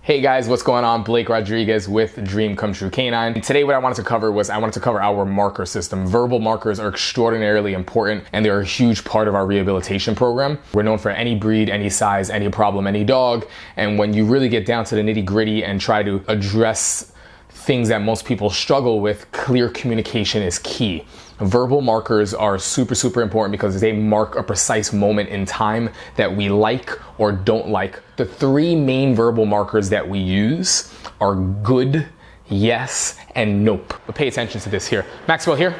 Hey guys, what's going on? Blake Rodriguez with Dream Come True Canine. Today what I wanted to cover was our marker system. Verbal markers are extraordinarily important and they're a huge part of our rehabilitation program. We're known for any breed, any size, any problem, any dog. And when you really get down to the nitty gritty and try to address things that most people struggle with, clear communication is key. Verbal markers are super important because they mark a precise moment in time that we like or don't like. The three main verbal markers that we use are good, yes, and nope. But pay attention to this here. Maxwell, here.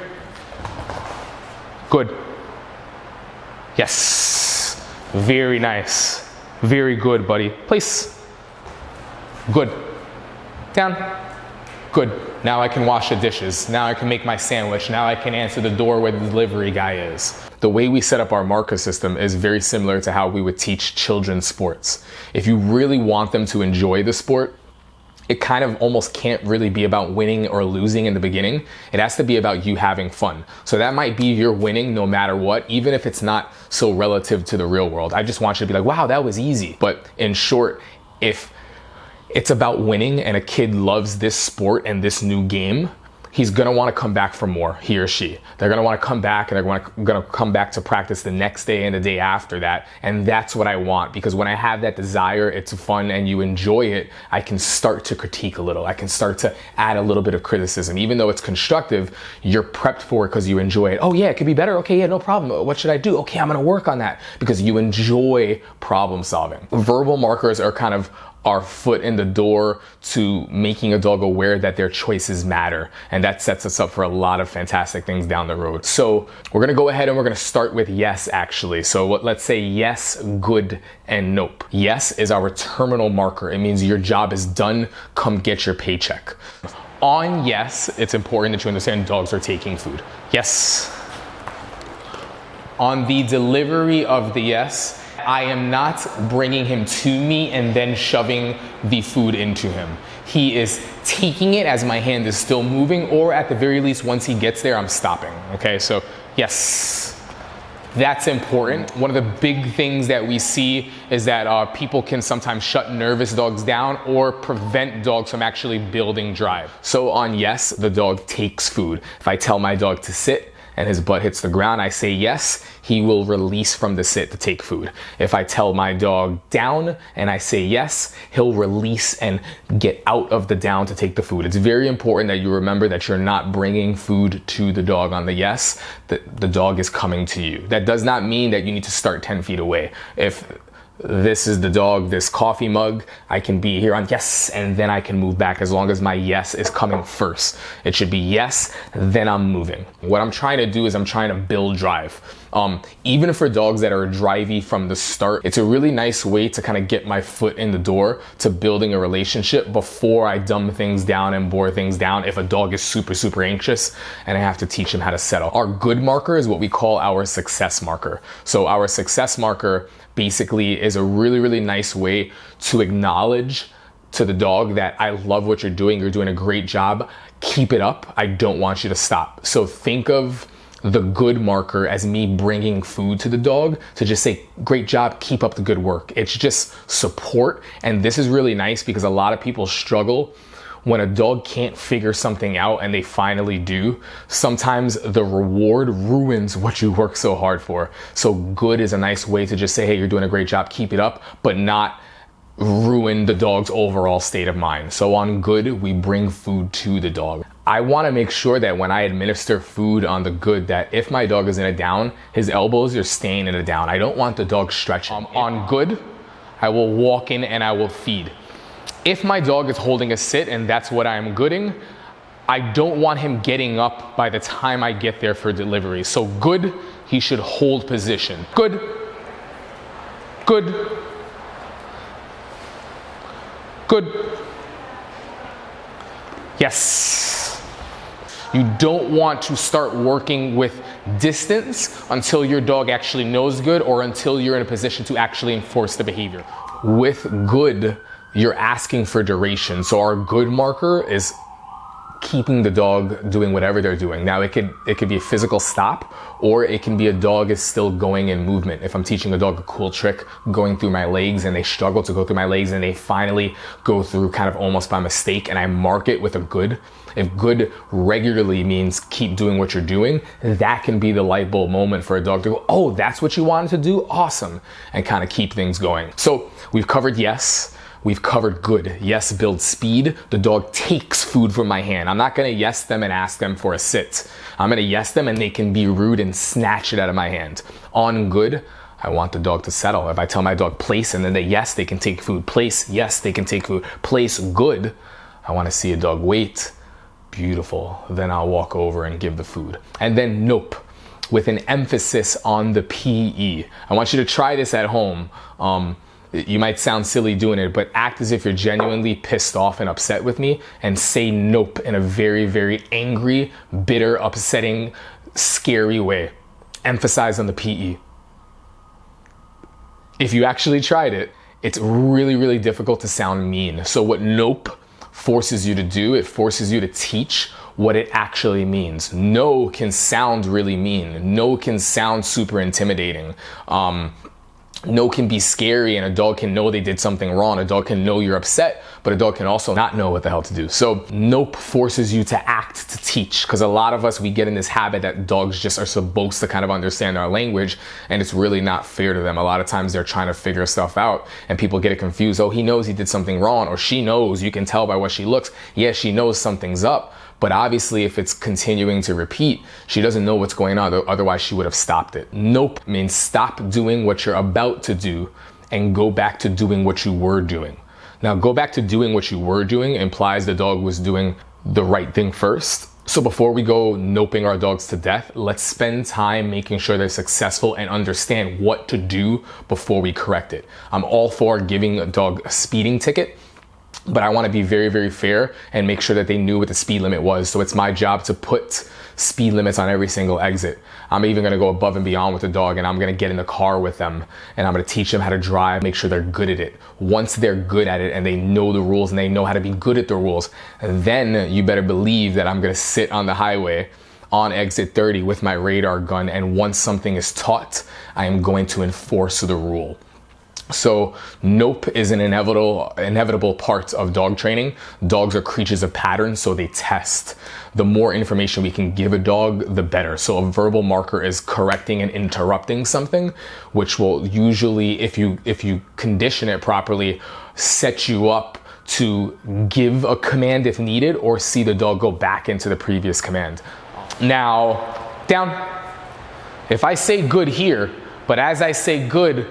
Good. Yes. Very nice. Very good, buddy. Place. Good. Down. Good. Now I can wash the dishes. Now I can make my sandwich. Now I can answer the door where the delivery guy is. The way we set up our marker system is very similar to how we would teach children sports. If you really want them to enjoy the sport, it kind of almost can't really be about winning or losing in the beginning. It has to be about you having fun. So that might be your winning no matter what, even if it's not so relative to the real world. I just want you to be like, wow, that was easy. But in short, if it's about winning and a kid loves this sport and this new game, he's gonna wanna come back for more, he or she. They're gonna wanna come back and they're gonna come back to practice the next day and the day after that. And that's what I want, because when I have that desire, it's fun and you enjoy it, I can start to critique a little. I can start to add a little bit of criticism. Even though it's constructive, you're prepped for it because you enjoy it. Oh yeah, it could be better. Okay, yeah, no problem. What should I do? Okay, I'm gonna work on that, because you enjoy problem solving. Verbal markers are kind of our foot in the door to making a dog aware that their choices matter. And that sets us up for a lot of fantastic things down the road. So we're gonna go ahead and we're gonna start with yes, actually. So let's say yes, good, and nope. Yes is our terminal marker. It means your job is done, come get your paycheck. On yes, it's important that you understand dogs are taking food. Yes. On the delivery of the yes, I am not bringing him to me and then shoving the food into him. He is taking it as my hand is still moving, or at the very least, once he gets there, I'm stopping. Okay, so yes, that's important. One of the big things that we see is that people can sometimes shut nervous dogs down or prevent dogs from actually building drive. So on yes, the dog takes food. If I tell my dog to sit and his butt hits the ground, I say yes, he will release from the sit to take food. If I tell my dog down and I say yes, he'll release and get out of the down to take the food. It's very important that you remember that you're not bringing food to the dog on the yes, that the dog is coming to you. That does not mean that you need to start 10 feet away. If this is the dog, this coffee mug, I can be here on yes, and then I can move back as long as my yes is coming first. It should be yes, then I'm moving. What I'm trying to do is I'm trying to build drive. Even for dogs that are drivey from the start, it's a really nice way to kind of get my foot in the door to building a relationship before I dumb things down and bore things down if a dog is super anxious and I have to teach him how to settle. Our good marker is what we call our success marker. So our success marker basically is a really nice way to acknowledge to the dog that I love what you're doing a great job, keep it up, I don't want you to stop. So think of the good marker as me bringing food to the dog to just say, great job, keep up the good work. It's just support. And this is really nice because a lot of people struggle when a dog can't figure something out and they finally do. Sometimes the reward ruins what you work so hard for. So good is a nice way to just say, hey, you're doing a great job, keep it up, but not ruin the dog's overall state of mind. So on good, we bring food to the dog. I want to make sure that when I administer food on the good, that if my dog is in a down, his elbows are staying in a down. I don't want the dog stretching. On good, I will walk in and I will feed. If my dog is holding a sit and that's what I'm gooding, I don't want him getting up by the time I get there for delivery. So good, he should hold position. Good, good, good. Yes. You don't want to start working with distance until your dog actually knows good or until you're in a position to actually enforce the behavior. With good, you're asking for duration. So our good marker is keeping the dog doing whatever they're doing. Now it could be a physical stop, or it can be a dog is still going in movement. If I'm teaching a dog a cool trick going through my legs and they struggle to go through my legs and they finally go through kind of almost by mistake, and I mark it with a good. If good regularly means keep doing what you're doing, that can be the light bulb moment for a dog to go, oh, that's what you wanted to do? Awesome. And kind of keep things going. So we've covered yes. We've covered good. Yes builds speed. The dog takes food from my hand. I'm not going to yes them and ask them for a sit. I'm going to yes them and they can be rude and snatch it out of my hand. On good, I want the dog to settle. If I tell my dog place and then they yes, they can take food. Place, yes, they can take food. Place, good. I want to see a dog wait. Beautiful. Then I'll walk over and give the food. And then nope, with an emphasis on the PE. I want you to try this at home. You might sound silly doing it, but act as if you're genuinely pissed off and upset with me and say nope in a very, very angry, bitter, upsetting, scary way. Emphasize on the PE. If you actually tried it, it's really, really difficult to sound mean. So what nope forces you to do, it forces you to teach what it actually means. No can sound really mean. No can sound super intimidating. No can be scary, and a dog can know they did something wrong. A dog can know you're upset, but a dog can also not know what the hell to do. So nope forces you to act, to teach, because a lot of us, we get in this habit that dogs just are supposed to kind of understand our language, and it's really not fair to them. A lot of times they're trying to figure stuff out, and people get it confused. Oh, he knows he did something wrong, or she knows. You can tell by what she looks. Yeah, she knows something's up. But obviously, if it's continuing to repeat, she doesn't know what's going on. Otherwise, she would have stopped it. Nope means stop doing what you're about to do and go back to doing what you were doing. Now, go back to doing what you were doing implies the dog was doing the right thing first. So before we go noping our dogs to death, let's spend time making sure they're successful and understand what to do before we correct it. I'm all for giving a dog a speeding ticket, but I want to be very, very fair and make sure that they knew what the speed limit was. So it's my job to put speed limits on every single exit. I'm even going to go above and beyond with the dog, and I'm going to get in the car with them and I'm going to teach them how to drive, make sure they're good at it. Once they're good at it and they know the rules and they know how to be good at the rules, then you better believe that I'm going to sit on the highway on exit 30 with my radar gun, and once something is taught, I am going to enforce the rule. So nope is an inevitable part of dog training. Dogs are creatures of patterns, so they test. The more information we can give a dog, the better. So a verbal marker is correcting and interrupting something, which will usually, if you condition it properly, set you up to give a command if needed, or see the dog go back into the previous command. Now, down. If I say good here, but as I say good,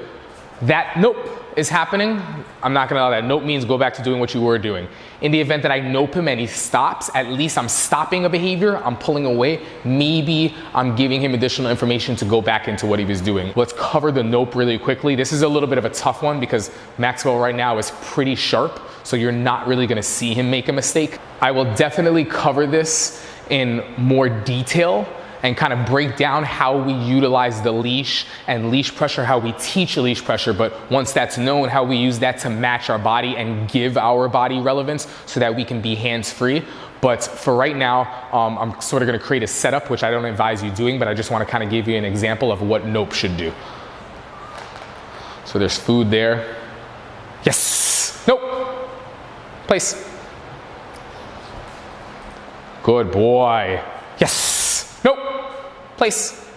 that nope is happening, I'm not gonna allow that. Nope means go back to doing what you were doing. In the event that I nope him and he stops, at least I'm stopping a behavior, I'm pulling away. Maybe I'm giving him additional information to go back into what he was doing. Let's cover the nope really quickly. This is a little bit of a tough one because Maxwell right now is pretty sharp, so you're not really gonna see him make a mistake. I will definitely cover this in more detail and kind of break down how we utilize the leash and leash pressure, how we teach leash pressure. But once that's known, how we use that to match our body and give our body relevance so that we can be hands-free. But for right now, I'm sort of gonna create a setup, which I don't advise you doing, but I just wanna kind of give you an example of what nope should do. So there's food there. Yes, nope, place. Good boy, yes, nope. Place.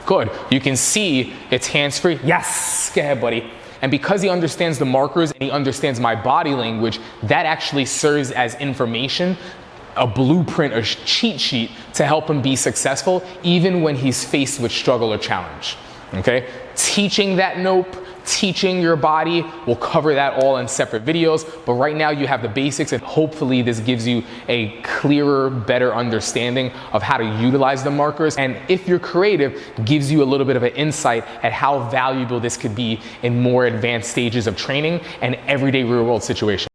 Good. You can see it's hands-free. Yes. Go ahead, buddy. And because he understands the markers and he understands my body language, that actually serves as information, a blueprint, a cheat sheet to help him be successful even when he's faced with struggle or challenge. Okay? Teaching that nope, teaching your body, we'll cover that all in separate videos, but right now you have the basics, and hopefully this gives you a clearer, better understanding of how to utilize the markers, and if you're creative, gives you a little bit of an insight at how valuable this could be in more advanced stages of training and everyday real world situations.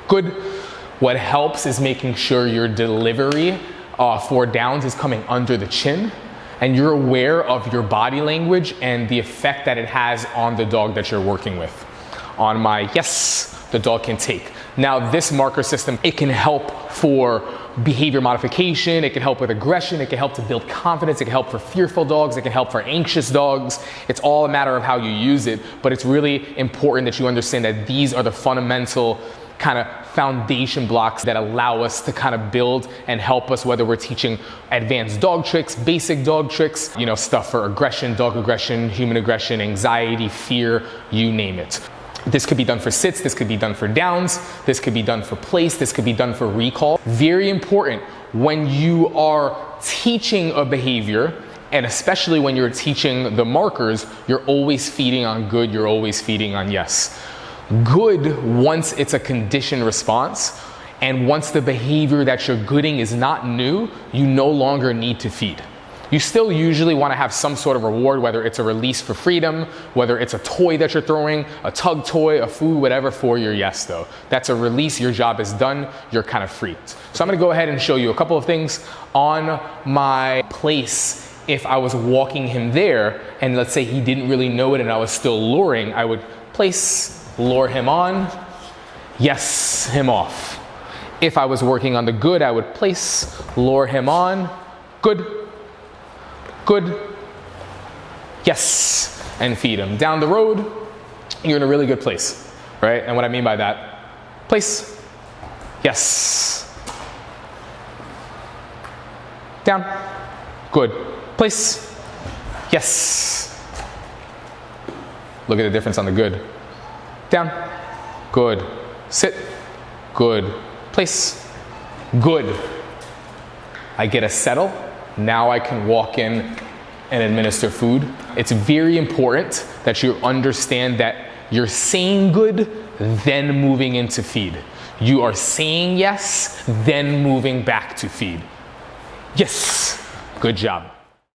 Good. What helps is making sure your delivery for downs is coming under the chin, and you're aware of your body language and the effect that it has on the dog that you're working with. On my yes, the dog can take. Now this marker system, it can help for behavior modification, it can help with aggression, it can help to build confidence, it can help for fearful dogs, it can help for anxious dogs. It's all a matter of how you use it, but it's really important that you understand that these are the fundamental kind of foundation blocks that allow us to kind of build and help us, whether we're teaching advanced dog tricks, basic dog tricks, you know, stuff for aggression, dog aggression, human aggression, anxiety, fear, you name it. This could be done for sits, this could be done for downs, this could be done for place, this could be done for recall. Very important when you are teaching a behavior, and especially when you're teaching the markers, you're always feeding on good, you're always feeding on yes. Good, once it's a conditioned response, and once the behavior that you're gooding is not new, you no longer need to feed. You still usually want to have some sort of reward, whether it's a release for freedom, whether it's a toy that you're throwing, a tug toy, a food, whatever for your yes though. That's a release, your job is done, you're kind of free. So I'm going to go ahead and show you a couple of things on my place. If I was walking him there and let's say he didn't really know it and I was still luring, I would place, lure him on, yes, him off. If I was working on the good, I would place, lure him on, good, good, yes, and feed him. Down the road, you're in a really good place, right? And what I mean by that, place, yes, down, good, place, yes. Look at the difference on the good. Down, good, sit, good, place, good. I get a settle. Now I can walk in and administer food. It's very important that you understand that you're saying good, then moving into feed. You are saying yes, then moving back to feed. Yes, good job.